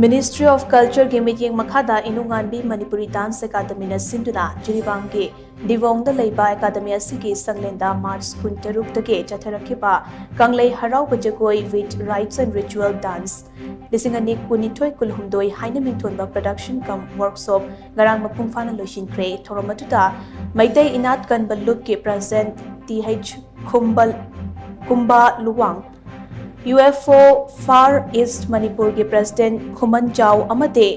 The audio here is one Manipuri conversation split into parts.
Ministry of Culture की मीटिंग मखादा इनुंगानबी मणिपुरी डांस अकादमी न सिंधुना जिरीबांग की दिवोंग द लेबा अकादमी असिगी संगलेंदा मार्च 16 के चथरखिबा कंगले हराव जगोई with rites and ritual dance लिसिंगनी कुनिथोय कुलहुमदोय हाइना मिंथोनबा प्रोडक्शन कम वर्कशॉप गरांग मपुंग फाना लोशिनख्रे थोरमतुदा मैतै इनात कनबा लुप के present TH Kumba Luwang UFO Far East Manipur के प्रेसिडेंट खुमन जाओ अमते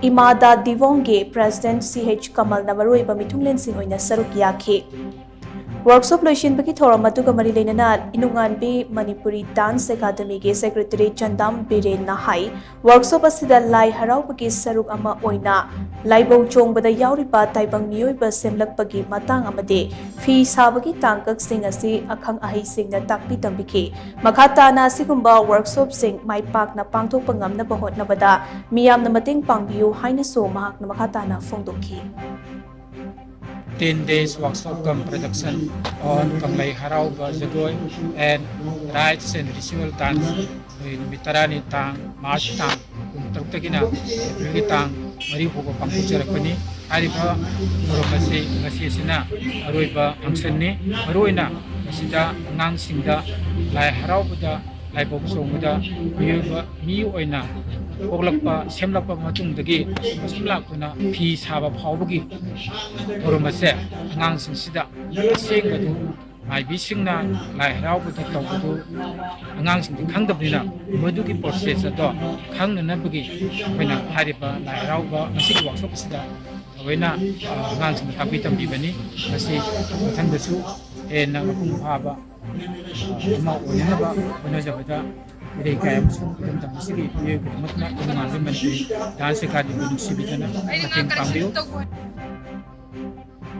इमादा दिवोंग के प्रेसिडेंट CH कमल नमरुइबा मिथुंगलेन सिंह ओइना सरुक याखी वर्कशॉप लोइशिनबकी थोरम अदुगा मरी लेनना इनुंगानबी मणिपुरी डांस अकादमी के सेक्रेटरी चंदाम बिरेन नाहाई वर्कशॉप असिदा लाई हराउबकी सरुक अमा ओइना लाइबौ चोंगबदा याउरिबा ताइबंग मियोइबा सेमलकपगी मतांग अमदे फी साबगी तांकक सिंह असि अखंग अहै सिंहना ताकपी तंबिखि मखा ताना असिगुंबा वर्कशॉप सिंह माइपाकना पांगथोकपा ngamnaba hotnabada miyamna mating pangbiyu hainaso mahakna makha tana phongdokhi 10 days workshop come production on Kamlai Harau Jagoi and rites and ritual dance in Mitarani Tang, March Tang, Turkina, Tang, Maribuko Pampucharakuni, Ariba, Muromasi, Masisina, Aruiba, Angsani, Maruina, Masida, Nang Sinda, Lai Harau Buddha, Lai Boksumuda, Miuina. Oglakpa semlakpa matungdagi semlakuna phi saba phawbagi oromase angangsing sida sengbadu maibi singna lai haraubuda tawbudu angangsing khangdabnina madugi process ado khangnanabagi aina hariba lai harauba masigi workshop sida aina angangsing takbi tambibani masi mathangdasu ena mapung phaba ma oinaba onajabada Ini kaya musuh tentang musik ini, dia kemudian mengenai dance kadi musik itu na, makin panggil.